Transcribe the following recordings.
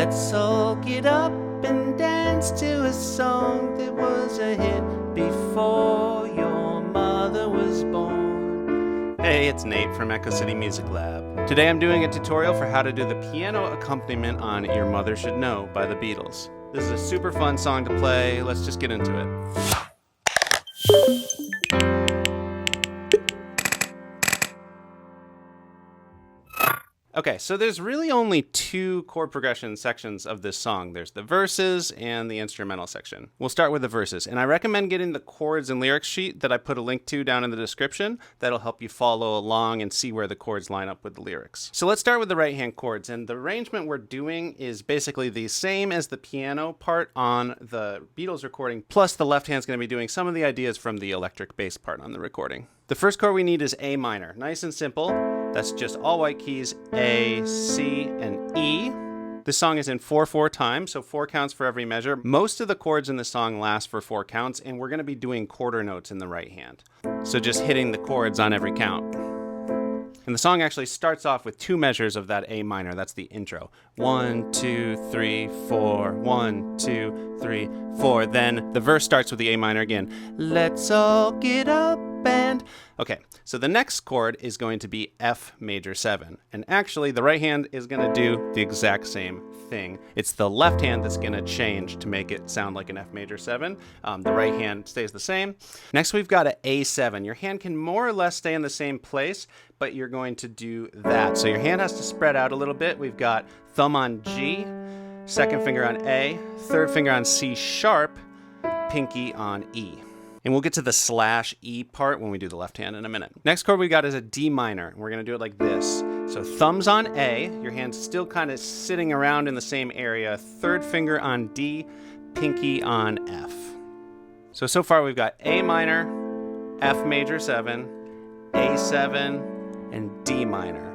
Let's all get up and dance to a song that was a hit before your mother was born. Hey, it's Nate from Echo City Music Lab. Today I'm doing a tutorial for how to do the piano accompaniment on Your Mother Should Know by the Beatles. This is a super fun song to play. Let's just get into it. Okay, so there's really only two chord progression sections of this song. There's the verses and the instrumental section. We'll start with the verses, and I recommend getting the chords and lyrics sheet that I put a link to down in the description. That'll help you follow along and see where the chords line up with the lyrics. So let's start with the right-hand chords, and the arrangement we're doing is basically the same as the piano part on the Beatles recording, plus the left hand's going to be doing some of the ideas from the electric bass part on the recording. The first chord we need is A minor. Nice and simple. That's just all white keys, A, C, and E. This song is in 4/4 time, so 4 counts for every measure. Most of the chords in the song last for 4 counts, and we're going to be doing quarter notes in the right hand. So just hitting the chords on every count. And the song actually starts off with 2 measures of that A minor. That's the intro. 1, 2, 3, 4. 1, 2, 3, 4. Then the verse starts with the A minor again. Let's all get up and... Okay, so the next chord is going to be F major 7. And actually, the right hand is going to do the exact same thing. It's the left hand that's going to change to make it sound like an F major 7. The right hand stays the same. Next, we've got an A7. Your hand can more or less stay in the same place, but you're going to do that. So your hand has to spread out a little bit. We've got thumb on G, second finger on A, third finger on C sharp, pinky on E. And we'll get to the /E part when we do the left hand in a minute. Next chord we got is a D minor. We're gonna do it like this. So thumbs on A, your hand's still kind of sitting around in the same area. Third finger on D, pinky on F. So far we've got A minor, F major 7, A7, and D minor.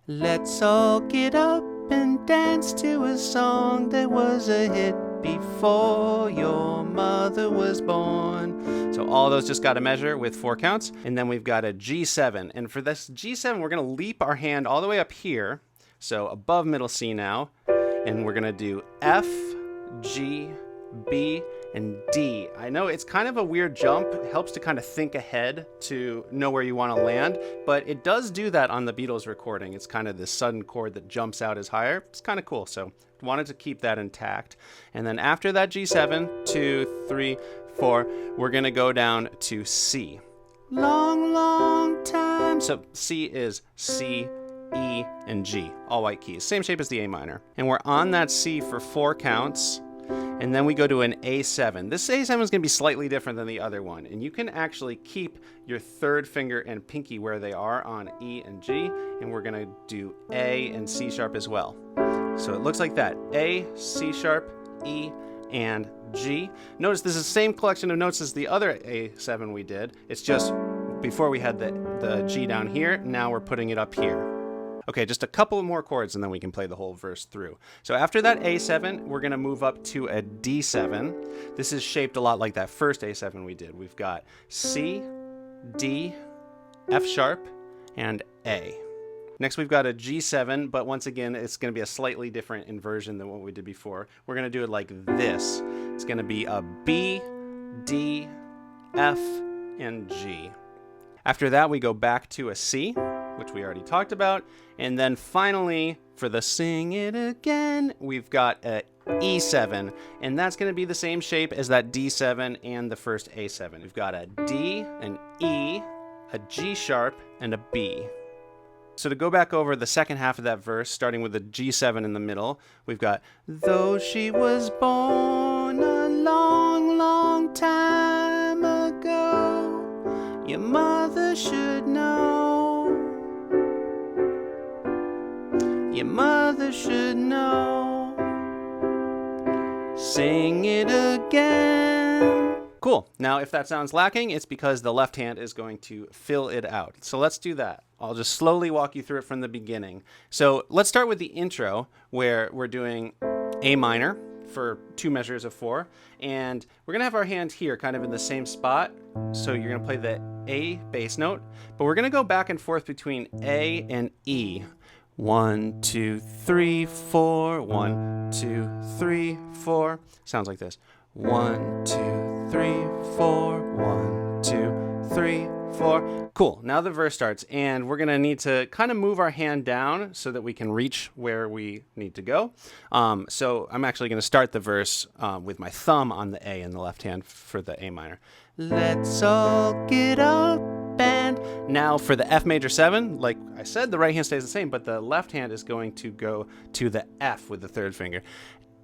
Let's all get up and dance to a song that was a hit before your mother was born. So all those just got to measure with 4 counts. And then we've got a G7. And for this G7, we're going to leap our hand all the way up here. So above middle C now. And we're going to do F, G, B, and D. I know it's kind of a weird jump. It helps to kind of think ahead to know where you want to land, but it does do that on the Beatles recording. It's kind of this sudden chord that jumps out as higher. It's kind of cool, so wanted to keep that intact. And then after that G7, 2, 3, 4, we're going to go down to C. Long, long time. So C is C, E, and G, all white keys. Same shape as the A minor. And we're on that C for 4 counts. And then we go to an A7. This A7 is going to be slightly different than the other one. And you can actually keep your third finger and pinky where they are on E and G. And we're going to do A and C sharp as well. So it looks like that. A, C sharp, E, and G. Notice this is the same collection of notes as the other A7 we did. It's just before we had the G down here. Now we're putting it up here. Okay, just a couple more chords and then we can play the whole verse through. So after that A7, we're going to move up to a D7. This is shaped a lot like that first A7 we did. We've got C, D, F sharp, and A. Next we've got a G7, but once again, it's going to be a slightly different inversion than what we did before. We're going to do it like this. It's going to be a B, D, F, and G. After that, we go back to a C, which we already talked about. And then finally, for the sing it again, we've got a E7. And that's going to be the same shape as that D7 and the first A7. We've got a D, an E, a G sharp, and a B. So to go back over the second half of that verse, starting with the G7 in the middle, we've got, though she was born a long, long time ago, your mother should know. Your mother should know. Sing it again. Cool. Now, if that sounds lacking, it's because the left hand is going to fill it out. So let's do that. I'll just slowly walk you through it from the beginning. So let's start with the intro, where we're doing A minor for 2 measures of 4. And we're going to have our hand here kind of in the same spot. So you're going to play the A bass note, but we're going to go back and forth between A and E. 1, 2, 3, 4. 1, 2, 3, 4. Sounds like this. 1, 2, 3, 4. 1, 2, 3, 4. Cool. Now the verse starts, and we're going to need to kind of move our hand down so that we can reach where we need to go. So I'm actually going to start the verse with my thumb on the A in the left hand for the A minor. Let's all get up and... Now for the F major 7, like I said, the right hand stays the same, but the left hand is going to go to the F with the third finger.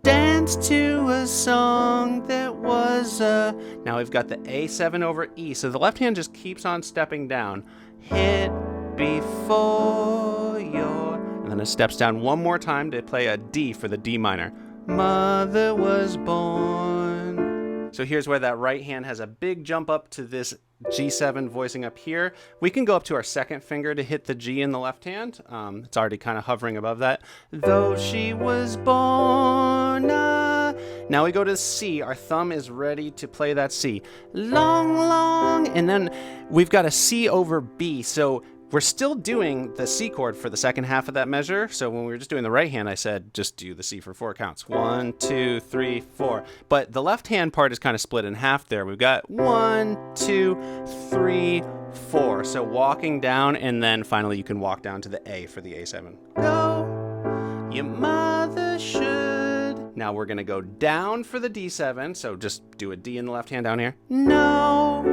Dance to a song that was a... Now we've got the A7 over E, so the left hand just keeps on stepping down. Hit before your... And then it steps down one more time to play a D for the D minor. Mother was born. So here's where that right hand has a big jump up to this G7 voicing up here. We can go up to our second finger to hit the G in the left hand. It's already kind of hovering above that. Though she was born. Now we go to C. Our thumb is ready to play that C. Long, long. And then we've got a C over B. So we're still doing the C chord for the second half of that measure. So when we were just doing the right hand, I said just do the C for 4 counts. 1, 2, 3, 4. But the left hand part is kind of split in half there. We've got 1, 2, 3, 4. So walking down, and then finally you can walk down to the A for the A7. Go, your mother should. Now we're going to go down for the D7. So just do a D in the left hand down here. No,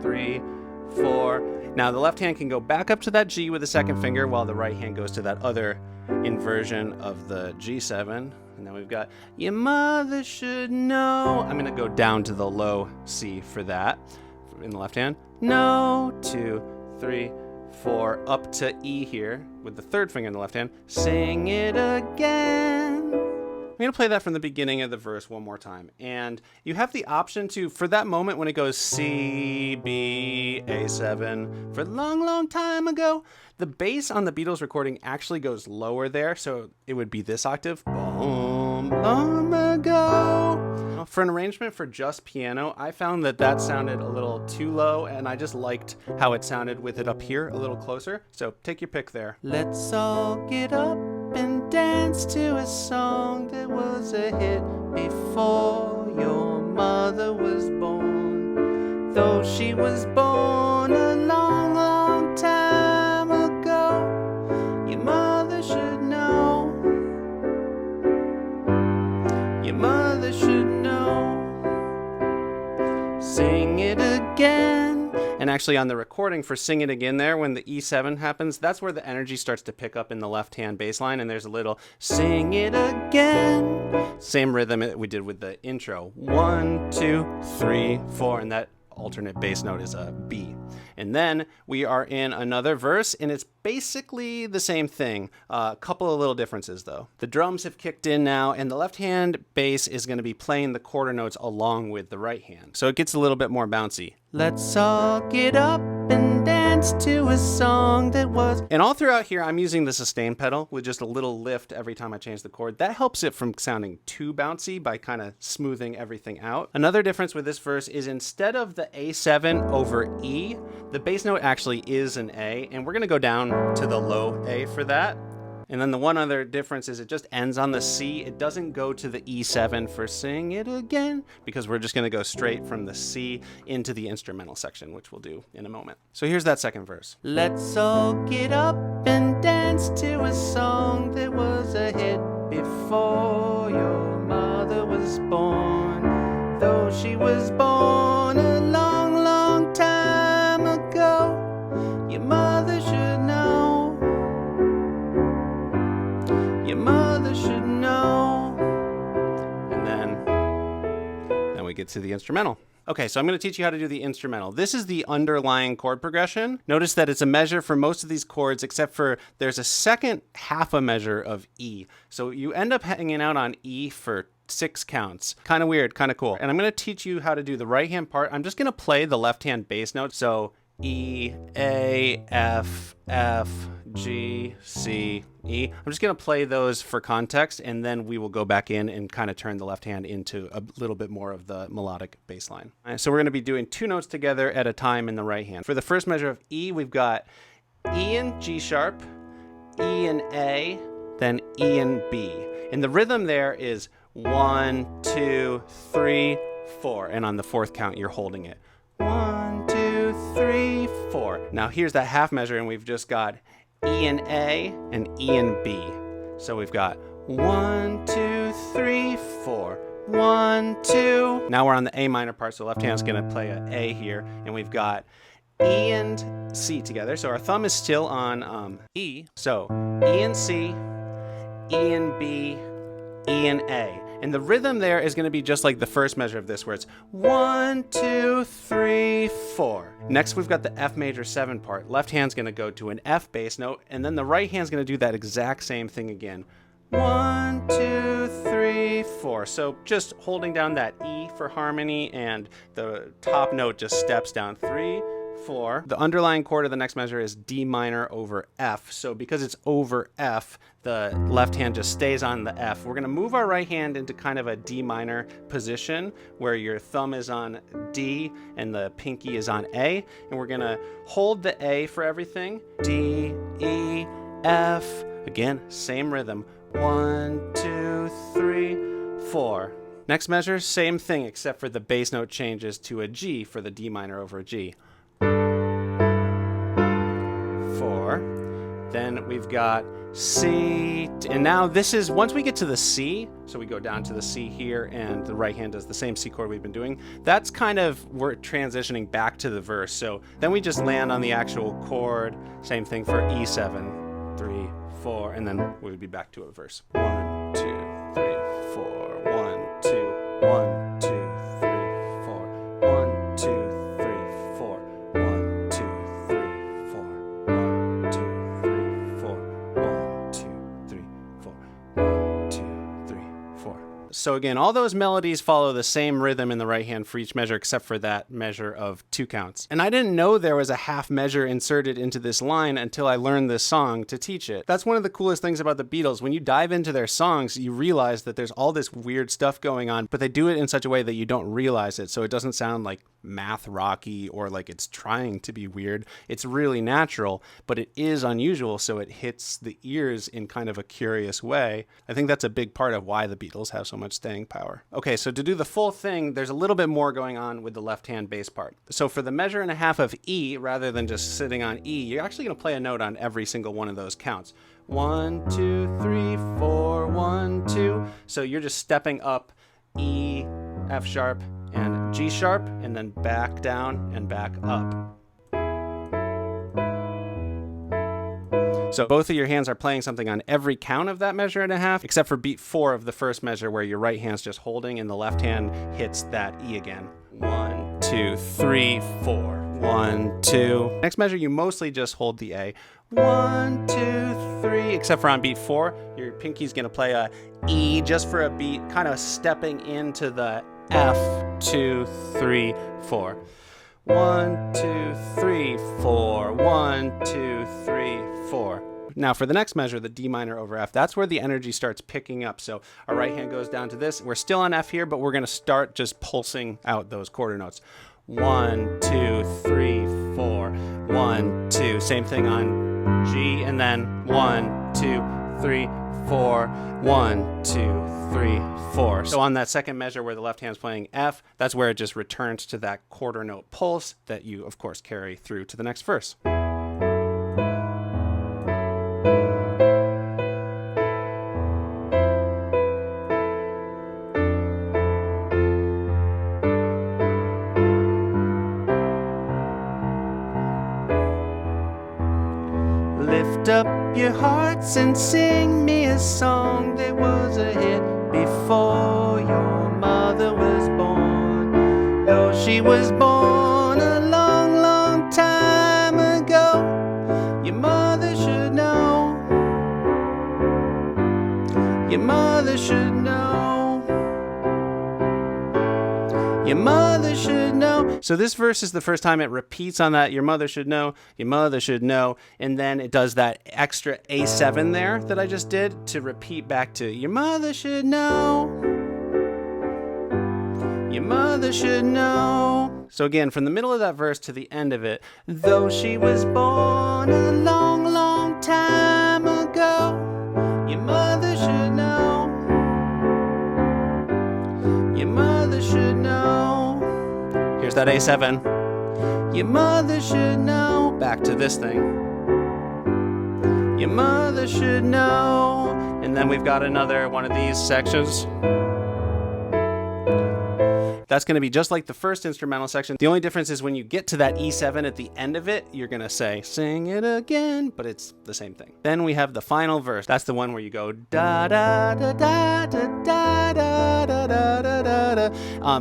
3, 4. Now the left hand can go back up to that G with the second finger while the right hand goes to that other inversion of the G7. And then we've got, your mother should know. I'm going to go down to the low C for that in the left hand. No, 2, 3, 4, up to E here with the third finger in the left hand. Sing it again. I'm going to play that from the beginning of the verse one more time. And you have the option to, for that moment when it goes C, B, A7, for a long, long time ago, the bass on the Beatles recording actually goes lower there. So it would be this octave. Boom, long ago. For an arrangement for just piano, I found that that sounded a little too low, and I just liked how it sounded with it up here a little closer. So take your pick there. Let's all get up and dance to a song that was a hit before your mother was born. Though she was born a long, long time ago, your mother should know. Your mother should know. Sing it again. And actually on the recording for Sing It Again there, when the E7 happens, that's where the energy starts to pick up in the left-hand bass line, and there's a little sing it again. Same rhythm that we did with the intro. 1, 2, 3, 4, and that alternate bass note is a B. And then we are in another verse, and it's basically the same thing. A couple of little differences, though. The drums have kicked in now, and the left-hand bass is going to be playing the quarter notes along with the right hand. So it gets a little bit more bouncy. Let's all get up and dance to a song that was... And all throughout here, I'm using the sustain pedal with just a little lift every time I change the chord. That helps it from sounding too bouncy by kind of smoothing everything out. Another difference with this verse is instead of the A7 over E, the bass note actually is an A, and we're going to go down to the low A for that. And then the one other difference is it just ends on the C. It doesn't go to the E7 for Sing It Again, because we're just going to go straight from the C into the instrumental section, which we'll do in a moment. So here's that second verse. Let's all get up and dance to a song that was a hit before your mother was born. Though she was born a long, long time ago, your mother should know. Your mother should know. And then we get to the instrumental. Okay, so I'm going to teach you how to do the instrumental. This is the underlying chord progression. Notice that it's a measure for most of these chords, except for there's a second half a measure of E. So you end up hanging out on E for 6 counts. Kind of weird, kind of cool. And I'm going to teach you how to do the right hand part. I'm just going to play the left hand bass note. So E, A, F, F, G, C, E. I'm just going to play those for context, and then we will go back in and kind of turn the left hand into a little bit more of the melodic bass line. All right, so we're going to be doing 2 notes together at a time in the right hand. For the first measure of E, we've got E in G sharp, E and A, then E and B. And the rhythm there is 1, 2, 3, 4. And on the fourth count, you're holding it. 1, 2, 3, 4. Now here's that half measure, and we've just got E and A and E and B. So we've got 1, 2, 3, 4. 1, 2. Now we're on the A minor part, so left hand's gonna play an A here, and we've got E and C together. So our thumb is still on E. So E and C, E and B, E and A. And the rhythm there is going to be just like the first measure of this, where it's 1, 2, 3, 4. Next, we've got the F major 7 part. Left hand's going to go to an F bass note, and then the right hand's going to do that exact same thing again. 1, 2, 3, 4. So just holding down that E for harmony, and the top note just steps down 3, 4. The underlying chord of the next measure is D minor over F. So because it's over F, the left hand just stays on the F. We're going to move our right hand into kind of a D minor position where your thumb is on D and the pinky is on A. And we're going to hold the A for everything. D, E, F. Again, same rhythm. 1, 2, 3, 4. Next measure, same thing, except for the bass note changes to a G for the D minor over a G. 4. Then we've got C, and now this is, once we get to the C, so we go down to the C here, and the right hand does the same C chord we've been doing. That's kind of, we're transitioning back to the verse. So then we just land on the actual chord. Same thing for E7, 3, 4, and then we would be back to a verse. 1, 2, 3, 4. 1, 2, 1, 2, 3, 4. 1, 2, 3, 4. 1, 2, 3, 4. 1, 2, 3, 4. 1, 2, 3, 4. 1, 2, 3, 4. So again, all those melodies follow the same rhythm in the right hand for each measure, except for that measure of 2 counts. And I didn't know there was a half measure inserted into this line until I learned this song to teach it. That's one of the coolest things about the Beatles. When you dive into their songs, you realize that there's all this weird stuff going on, but they do it in such a way that you don't realize it. So it doesn't sound like math rocky or like it's trying to be weird. It's really natural, but it is unusual, so it hits the ears in kind of a curious way. I think that's a big part of why the Beatles have so much staying power. Okay, so to do the full thing, there's a little bit more going on with the left-hand bass part. So for the measure and a half of E, rather than just sitting on E, you're actually going to play a note on every single one of those counts. 1, 2, 3, 4, 1, 2. So you're just stepping up E, F sharp, and G sharp, and then back down and back up. So both of your hands are playing something on every count of that measure and a half, except for beat 4 of the first measure, where your right hand's just holding and the left hand hits that E again. 1, 2, 3, 4. 1, 2. Next measure, you mostly just hold the A. 1, 2, 3, except for on beat 4, your pinky's gonna play a E just for a beat, kind of stepping into the F, 2, 3, 4. 1, 2, 3, 4. 1, 2, 3, 4. Now for the next measure, the D minor over F, that's where the energy starts picking up. So our right hand goes down to this. We're still on F here, but we're going to start just pulsing out those quarter notes. 1, 2, 3, 4. 1, 2. Same thing on G, and then 1, 2, 3, 4. 1, 2, 3, 4. So on that second measure where the left hand's playing F, that's where it just returns to that quarter note pulse that you, of course, carry through to the next verse. Lift up your hearts and sing me a song that was a hit before your mother was born. Though she was born a long, long time ago, your mother should know. Your mother should know. Your mother should know. So this verse is the first time it repeats on that, your mother should know, your mother should know, and then it does that extra A7 there that I just did to repeat back to your mother should know. Your mother should know. So again, from the middle of that verse to the end of it, though she was born a long, long time ago. Here's that A7. Your mother should know. Back to this thing. Your mother should know. And then we've got another one of these sections. That's going to be just like the first instrumental section. The only difference is when you get to that E7 at the end of it, you're going to say, sing it again, but it's the same thing. Then we have the final verse. That's the one where you go da da da da da da da da da da da.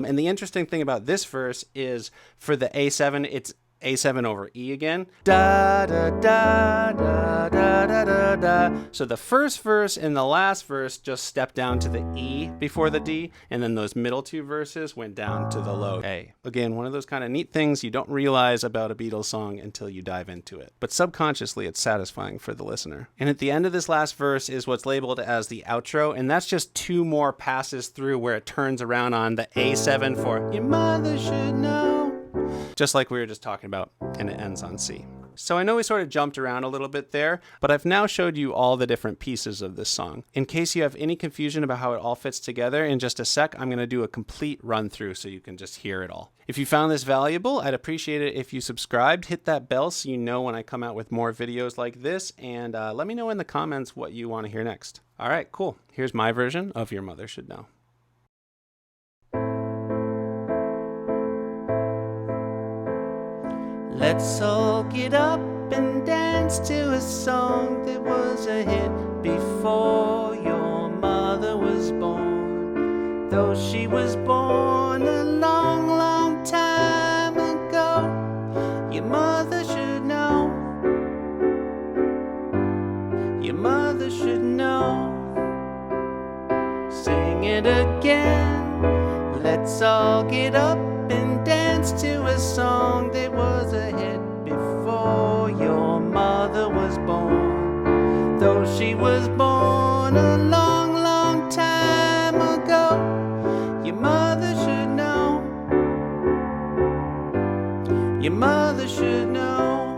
And the interesting thing about this verse is for the A7, it's A7 over E again. Da da da da da da da da. So the first verse and the last verse just stepped down to the E before the D, and then those middle two verses went down to the low A. Again, one of those kind of neat things you don't realize about a Beatles song until you dive into it. But subconsciously, it's satisfying for the listener. And at the end of this last verse is what's labeled as the outro, and that's just two more passes through where it turns around on the A7 for your mother should know. Just like we were just talking about, and it ends on C. So I know we sort of jumped around a little bit there, but I've now showed you all the different pieces of this song. In case you have any confusion about how it all fits together, in just a sec, I'm going to do a complete run through so you can just hear it all. If you found this valuable, I'd appreciate it if you subscribed, hit that bell so you know when I come out with more videos like this, and let me know in the comments what you want to hear next. All right, cool. Here's my version of Your Mother Should Know. Let's all get up and dance to a song that was a hit before your mother was born. Though she was born a long, long time ago, your mother should know. Your mother should know. Sing it again. Let's all get up and dance to a song that was a hit before your mother was born. Though she was born a long, long time ago, your mother should know. Your mother should know.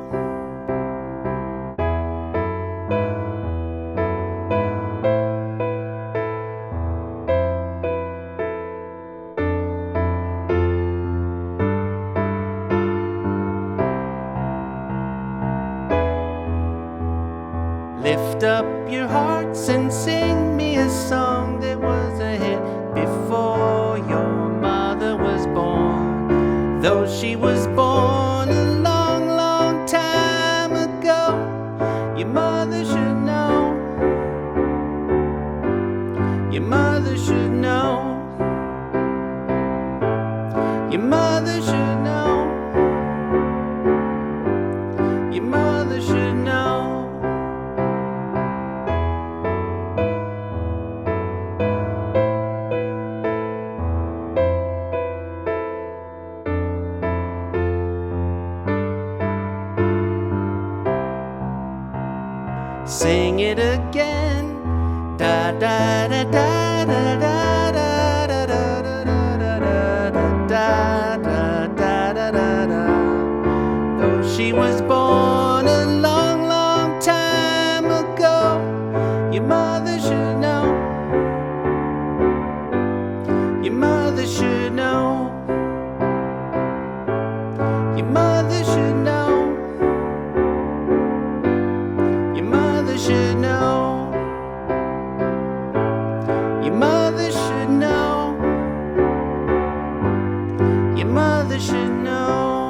Lift up your hearts and sing me a song that was a hit before your mother was born. Though she was born a long, long time ago, your mother should know. Your mother should know. Your mother should know. Your mother should know. Sing it again. Da da da da da da da da da da da da da da. Though she was born a long, long time ago, your mother should know. Your mother should know. Your mother should know. Your mother should know. Your mother should know. Your mother should know.